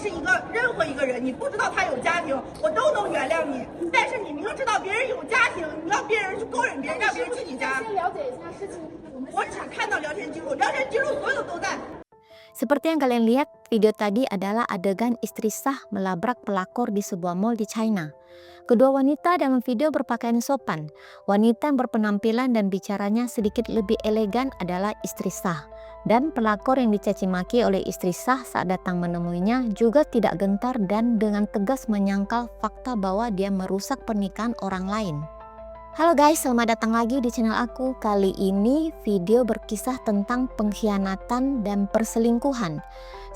是任何一个人，你不知道他有家庭，我都能原谅你。但是你明知道别人有家庭，你让别人去勾引别人，让别人去你家。先了解一下事情。我只看到聊天记录，聊天记录所有的都在。 Seperti yang kalian lihat, video tadi adalah adegan istri sah melabrak pelakor di sebuah mall di China. Kedua wanita dalam video berpakaian sopan. Wanita yang berpenampilan dan bicaranya sedikit lebih elegan adalah istri sah. Dan pelakor yang dicaci maki oleh istri sah saat datang menemuinya juga tidak gentar dan dengan tegas menyangkal fakta bahwa dia merusak pernikahan orang lain. Halo guys, selamat datang lagi di channel aku. Kali ini video berkisah tentang pengkhianatan dan perselingkuhan.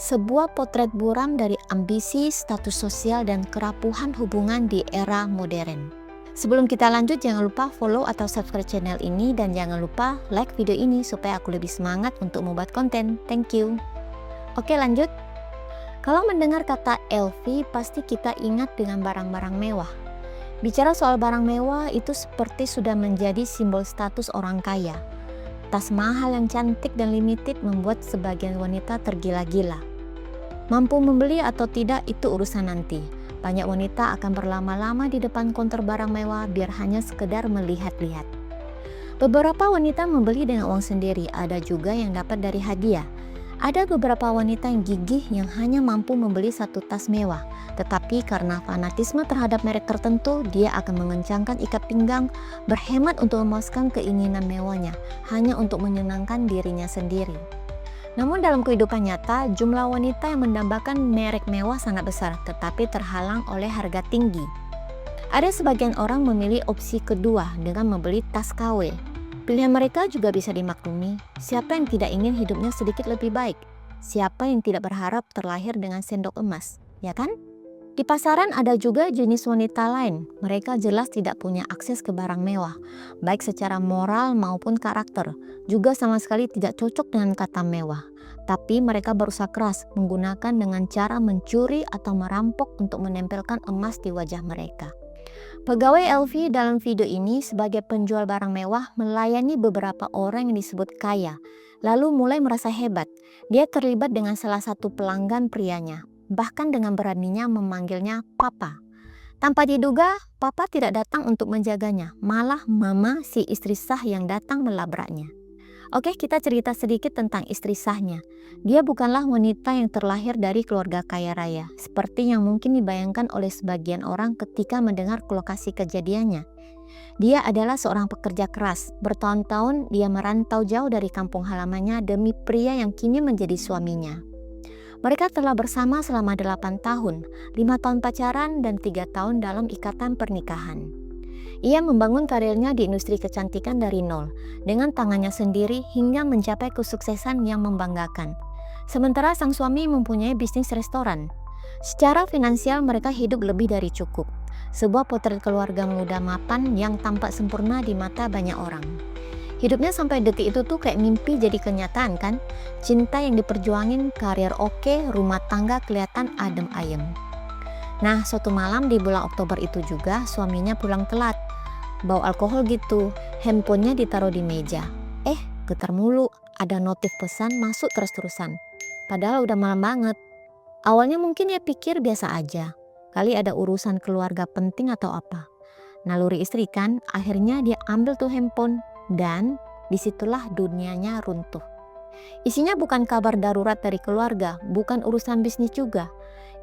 Sebuah potret buram dari ambisi, status sosial, dan kerapuhan hubungan di era modern. Sebelum kita lanjut, jangan lupa follow atau subscribe channel ini dan jangan lupa like video ini supaya aku lebih semangat untuk membuat konten. Thank you. Oke, lanjut. Kalau mendengar kata LV, pasti kita ingat dengan barang-barang mewah. Bicara soal barang mewah itu seperti sudah menjadi simbol status orang kaya. Tas mahal yang cantik dan limited membuat sebagian wanita tergila-gila. Mampu membeli atau tidak itu urusan nanti. Banyak wanita akan berlama-lama di depan konter barang mewah biar hanya sekedar melihat-lihat. Beberapa wanita membeli dengan uang sendiri, ada juga yang dapat dari hadiah. Ada beberapa wanita yang gigih yang hanya mampu membeli satu tas mewah, tetapi karena fanatisme terhadap merek tertentu, dia akan mengencangkan ikat pinggang, berhemat untuk memuaskan keinginan mewahnya, hanya untuk menyenangkan dirinya sendiri. Namun dalam kehidupan nyata, jumlah wanita yang mendambakan merek mewah sangat besar, tetapi terhalang oleh harga tinggi. Ada sebagian orang memilih opsi kedua dengan membeli tas KW. Pilihan mereka juga bisa dimaklumi. Siapa yang tidak ingin hidupnya sedikit lebih baik? Siapa yang tidak berharap terlahir dengan sendok emas? Ya kan? Di pasaran ada juga jenis wanita lain. Mereka jelas tidak punya akses ke barang mewah, baik secara moral maupun karakter. Juga sama sekali tidak cocok dengan kata mewah. Tapi mereka berusaha keras menggunakan dengan cara mencuri atau merampok untuk menempelkan emas di wajah mereka. Pegawai LV dalam video ini sebagai penjual barang mewah melayani beberapa orang yang disebut kaya, lalu mulai merasa hebat. Dia terlibat dengan salah satu pelanggan prianya, bahkan dengan beraninya memanggilnya Papa. Tanpa diduga, Papa tidak datang untuk menjaganya, malah mama si istri sah yang datang melabraknya. Oke, kita cerita sedikit tentang istri sahnya. Dia bukanlah wanita yang terlahir dari keluarga kaya raya, seperti yang mungkin dibayangkan oleh sebagian orang ketika mendengar lokasi kejadiannya. Dia adalah seorang pekerja keras. Bertahun-tahun dia merantau jauh dari kampung halamannya demi pria yang kini menjadi suaminya. Mereka telah bersama selama 8 tahun, 5 tahun pacaran dan 3 tahun dalam ikatan pernikahan. Ia membangun karirnya di industri kecantikan dari nol, dengan tangannya sendiri hingga mencapai kesuksesan yang membanggakan. Sementara sang suami mempunyai bisnis restoran. Secara finansial mereka hidup lebih dari cukup. Sebuah potret keluarga muda mapan yang tampak sempurna di mata banyak orang. Hidupnya sampai detik itu tuh kayak mimpi jadi kenyataan kan? Cinta yang diperjuangin, karir oke, rumah tangga kelihatan adem ayem. Nah, suatu malam di bulan Oktober itu juga suaminya pulang telat. Bawa alkohol gitu, handphonenya ditaruh di meja. Getar mulu, ada notif pesan masuk terus-terusan. Padahal udah malam banget. Awalnya mungkin dia pikir biasa aja. Kali ada urusan keluarga penting atau apa. Naluri istri kan, akhirnya dia ambil tuh handphone. Dan disitulah dunianya runtuh. Isinya bukan kabar darurat dari keluarga, bukan urusan bisnis juga.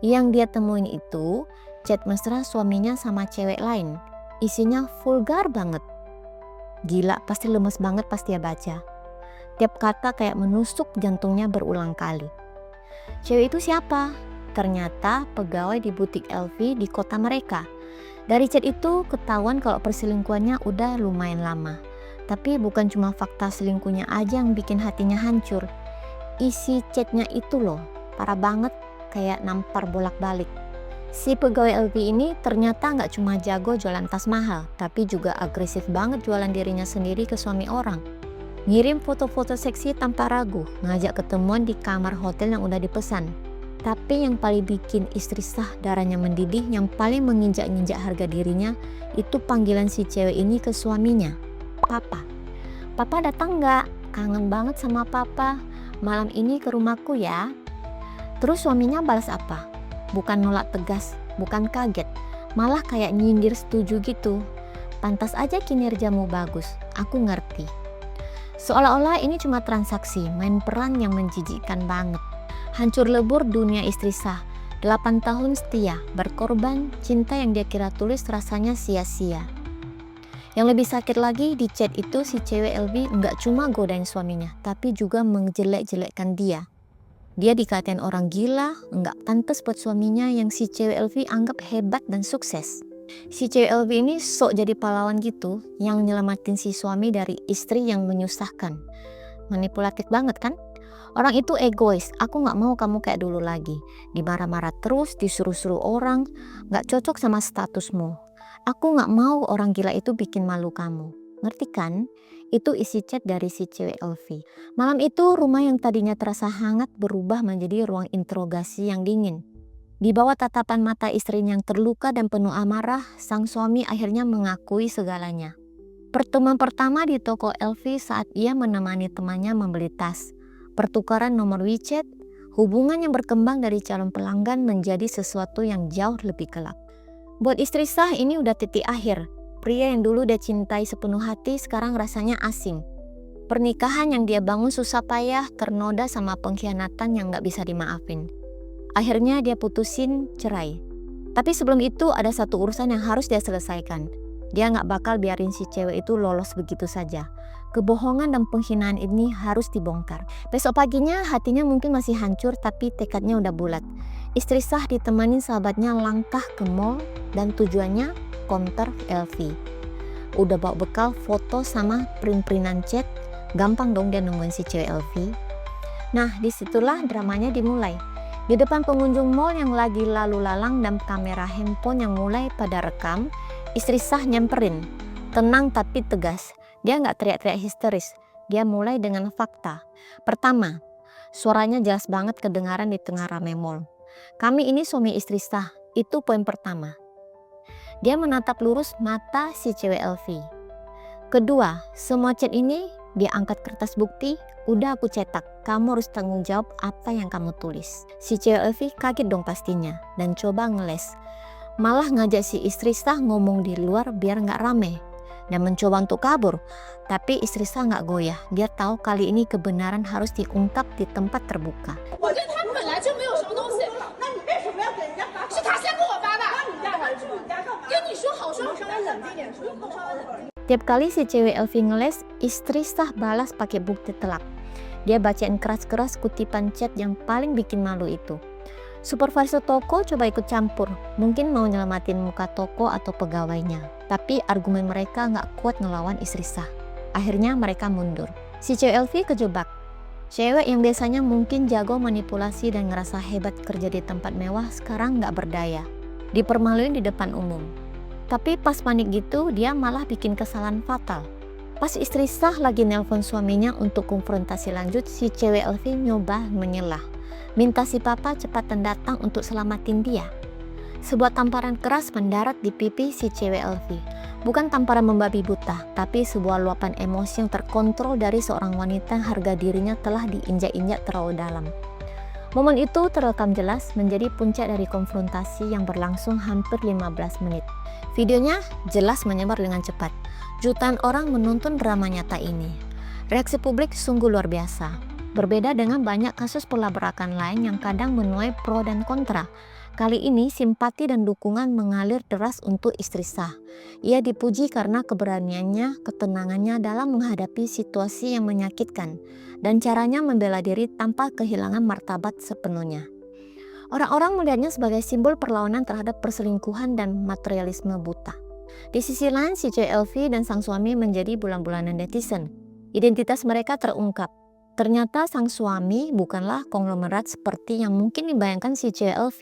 Yang dia temuin itu chat mesra suaminya sama cewek lain. Isinya vulgar banget. Gila, pasti lemes banget pas dia baca. Tiap kata kayak menusuk jantungnya berulang kali. Cewek itu siapa? Ternyata pegawai di butik LV di kota mereka. Dari chat itu ketahuan kalau perselingkuhannya udah lumayan lama. Tapi bukan cuma fakta selingkuhnya aja yang bikin hatinya hancur. Isi chatnya itu loh, parah banget, kayak nampar bolak-balik. Si pegawai LV ini ternyata nggak cuma jago jualan tas mahal, tapi juga agresif banget jualan dirinya sendiri ke suami orang. Ngirim foto-foto seksi tanpa ragu, ngajak ketemuan di kamar hotel yang udah dipesan. Tapi yang paling bikin istri sah darahnya mendidih, yang paling menginjak-injak harga dirinya, itu panggilan si cewek ini ke suaminya. Papa. Papa datang nggak? Kangen banget sama papa. Malam ini ke rumahku ya. Terus suaminya balas apa? bukan nolak tegas, bukan kaget, malah kayak nyindir setuju gitu. Pantas aja kinerjamu bagus, aku ngerti. Seolah-olah ini cuma transaksi, main peran yang menjijikkan banget. Hancur lebur dunia istri sah, 8 tahun setia, berkorban, cinta yang dia kira tulis rasanya sia-sia. Yang lebih sakit lagi, di chat itu si cewek LV nggak cuma godain suaminya, tapi juga menjelek-jelekkan dia. Dia dikatain orang gila, nggak pantas buat suaminya yang si cewek LV anggap hebat dan sukses. Si cewek LV ini sok jadi pahlawan gitu, yang nyelamatin si suami dari istri yang menyusahkan. Manipulatif banget kan? Orang itu egois, aku gak mau kamu kayak dulu lagi. Dimarah-marah terus, disuruh-suruh orang, gak cocok sama statusmu. Aku gak mau orang gila itu bikin malu kamu. Ngerti kan? Itu isi chat dari si cewek LV. Malam itu rumah yang tadinya terasa hangat berubah menjadi ruang interogasi yang dingin. Di bawah tatapan mata istrinya yang terluka dan penuh amarah, sang suami akhirnya mengakui segalanya. Pertemuan pertama di toko LV saat ia menemani temannya membeli tas. Pertukaran nomor WeChat, hubungan yang berkembang dari calon pelanggan menjadi sesuatu yang jauh lebih gelap. Buat istri sah ini udah titik akhir. Pria yang dulu dia cintai sepenuh hati sekarang rasanya asing. Pernikahan yang dia bangun susah payah ternoda sama pengkhianatan yang gak bisa dimaafin. Akhirnya dia putusin cerai. Tapi sebelum itu ada satu urusan yang harus dia selesaikan. Dia gak bakal biarin si cewek itu lolos begitu saja. Kebohongan dan penghinaan ini harus dibongkar. Besok paginya hatinya mungkin masih hancur tapi tekadnya udah bulat. Istri sah ditemani sahabatnya langkah ke mall dan tujuannya counter LV. Udah bawa bekal foto sama print-printan chat. Gampang dong dia nemuin si cewek LV. Nah disitulah dramanya dimulai. Di depan pengunjung mall yang lagi lalu lalang dan kamera handphone yang mulai pada rekam, istri sah nyamperin. Tenang tapi tegas. Dia nggak teriak-teriak histeris. Dia mulai dengan fakta. Pertama, suaranya jelas banget kedengaran di tengah rame mall. Kami ini suami istri sah. Itu poin pertama. Dia menatap lurus mata si cewek LV. Kedua, semua chat ini dia angkat kertas bukti. Udah aku cetak, kamu harus tanggung jawab apa yang kamu tulis. Si cewek LV kaget dong pastinya dan coba ngeles. Malah ngajak si istri sah ngomong di luar biar gak rame. Dan mencoba untuk kabur. Tapi istri sah gak goyah. Dia tahu kali ini kebenaran harus diungkap di tempat terbuka. Tiap kali si cewek LV ngeles, istri sah balas pakai bukti telak. Dia bacain keras-keras kutipan chat yang paling bikin malu itu. Supervisor toko coba ikut campur, mungkin mau nyelamatin muka toko atau pegawainya. Tapi argumen mereka nggak kuat ngelawan istri sah. Akhirnya mereka mundur. Si cewek LV kejebak. Cewek yang biasanya mungkin jago manipulasi dan ngerasa hebat kerja di tempat mewah sekarang nggak berdaya. Dipermaluin di depan umum. Tapi pas panik gitu dia malah bikin kesalahan fatal. Pas istri sah lagi nelpon suaminya untuk konfrontasi lanjut, si cewek LV nyoba menyelah. Minta si papa cepatan datang untuk selamatin dia. Sebuah tamparan keras mendarat di pipi si cewek LV. Bukan tamparan membabi buta, tapi sebuah luapan emosi yang terkontrol dari seorang wanita yang harga dirinya telah diinjak-injak terlalu dalam. Momen itu terekam jelas menjadi puncak dari konfrontasi yang berlangsung hampir 15 menit. Videonya jelas menyebar dengan cepat. Jutaan orang menonton drama nyata ini. Reaksi publik sungguh luar biasa. Berbeda dengan banyak kasus pelabrakan lain yang kadang menuai pro dan kontra. Kali ini simpati dan dukungan mengalir deras untuk istri sah. Ia dipuji karena keberaniannya, ketenangannya dalam menghadapi situasi yang menyakitkan, dan caranya membela diri tanpa kehilangan martabat sepenuhnya. Orang-orang melihatnya sebagai simbol perlawanan terhadap perselingkuhan dan materialisme buta. Di sisi lain, si cewek LV dan sang suami menjadi bulan-bulanan netizen. Identitas mereka terungkap. Ternyata sang suami bukanlah konglomerat seperti yang mungkin dibayangkan si cewek LV.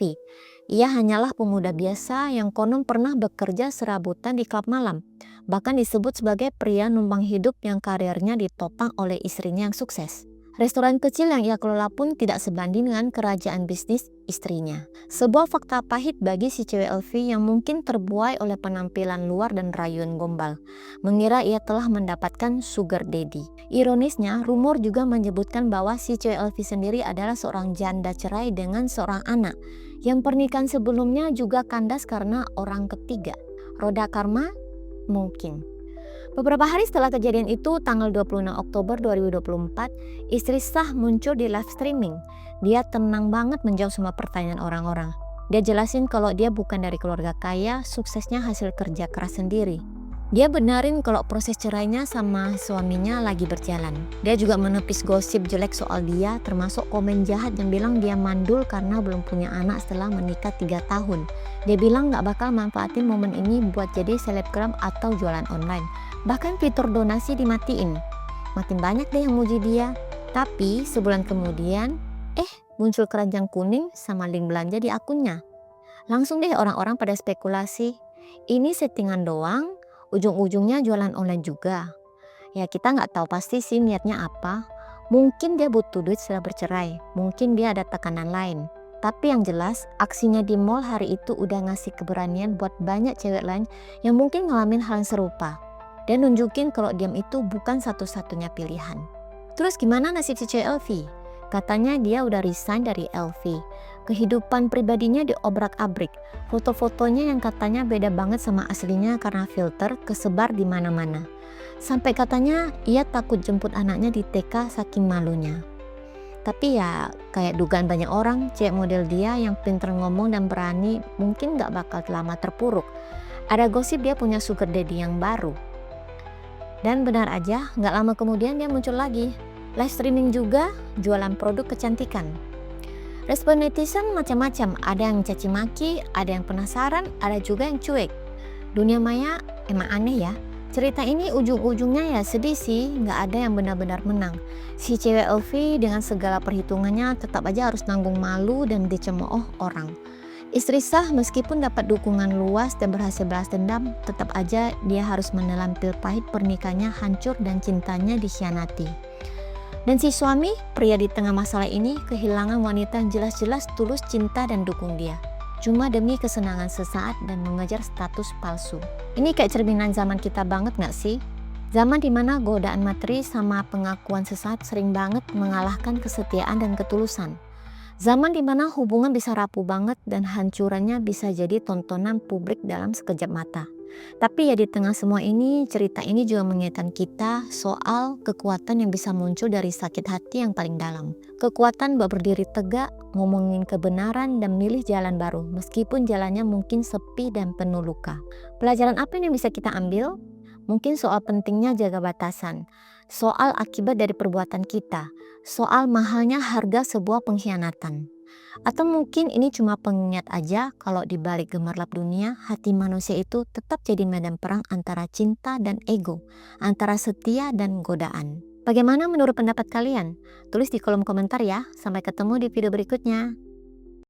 Ia hanyalah pemuda biasa yang konon pernah bekerja serabutan di klub malam. Bahkan disebut sebagai pria numpang hidup yang karirnya ditopang oleh istrinya yang sukses. Restoran kecil yang ia kelola pun tidak sebanding dengan kerajaan bisnis istrinya. Sebuah fakta pahit bagi si cewek Elvi yang mungkin terbuai oleh penampilan luar dan rayuan gombal, mengira ia telah mendapatkan sugar daddy. Ironisnya, rumor juga menyebutkan bahwa si cewek Elvi sendiri adalah seorang janda cerai dengan seorang anak, yang pernikahan sebelumnya juga kandas karena orang ketiga. Roda karma? Mungkin. Beberapa hari setelah kejadian itu, tanggal 26 Oktober 2024, istri Shah muncul di live streaming. Dia tenang banget menjawab semua pertanyaan orang-orang. Dia jelasin kalau dia bukan dari keluarga kaya, suksesnya hasil kerja keras sendiri. Dia benarin kalau proses cerainya sama suaminya lagi berjalan. Dia juga menepis gosip jelek soal dia, termasuk komen jahat yang bilang dia mandul karena belum punya anak setelah menikah 3 tahun. Dia bilang gak bakal manfaatin momen ini buat jadi selebgram atau jualan online. Bahkan fitur donasi dimatiin. Makin banyak deh yang muji dia. Tapi sebulan kemudian, muncul keranjang kuning sama link belanja di akunnya. Langsung deh orang-orang pada spekulasi, ini settingan doang, ujung-ujungnya jualan online juga. Ya kita nggak tahu pasti sih niatnya apa. Mungkin dia butuh duit setelah bercerai, mungkin dia ada tekanan lain. Tapi yang jelas, aksinya di mall hari itu udah ngasih keberanian buat banyak cewek lain yang mungkin ngalamin hal yang serupa. Dan nunjukin kalau diam itu bukan satu-satunya pilihan. Terus gimana nasib si cewek Elvi? Katanya dia udah resign dari Elvi. Kehidupan pribadinya diobrak-abrik. Foto-fotonya yang katanya beda banget sama aslinya karena filter kesebar di mana-mana. Sampai katanya ia takut jemput anaknya di TK saking malunya. Tapi ya kayak dugaan banyak orang, cewek model dia yang pinter ngomong dan berani mungkin gak bakal lama terpuruk. Ada gosip dia punya sugar daddy yang baru. Dan benar aja, gak lama kemudian dia muncul lagi. Live streaming juga, jualan produk kecantikan. Respon netizen macam-macam, ada yang caci maki, ada yang penasaran, ada juga yang cuek. Dunia maya emang aneh ya. Cerita ini ujung-ujungnya ya sedih sih, gak ada yang benar-benar menang. Si cewek Elvi dengan segala perhitungannya tetap aja harus nanggung malu dan dicemooh orang. Istri Shah meskipun dapat dukungan luas dan berhasil balas dendam, tetap aja dia harus menelan pil pahit pernikahannya hancur dan cintanya dikhianati. Dan si suami, pria di tengah masalah ini, kehilangan wanita yang jelas-jelas tulus cinta dan dukung dia. Cuma demi kesenangan sesaat dan mengejar status palsu. Ini kayak cerminan zaman kita banget gak sih? Zaman dimana godaan materi sama pengakuan sesaat sering banget mengalahkan kesetiaan dan ketulusan. Zaman dimana hubungan bisa rapuh banget dan hancurannya bisa jadi tontonan publik dalam sekejap mata. Tapi ya di tengah semua ini, cerita ini juga mengingatkan kita soal kekuatan yang bisa muncul dari sakit hati yang paling dalam. Kekuatan buat berdiri tegak, ngomongin kebenaran dan milih jalan baru meskipun jalannya mungkin sepi dan penuh luka. Pelajaran apa yang bisa kita ambil? Mungkin soal pentingnya jaga batasan, soal akibat dari perbuatan kita, soal mahalnya harga sebuah pengkhianatan. Atau mungkin ini cuma pengingat aja kalau di balik gemerlap dunia, hati manusia itu tetap jadi medan perang antara cinta dan ego, antara setia dan godaan. Bagaimana menurut pendapat kalian? Tulis di kolom komentar ya. Sampai ketemu di video berikutnya.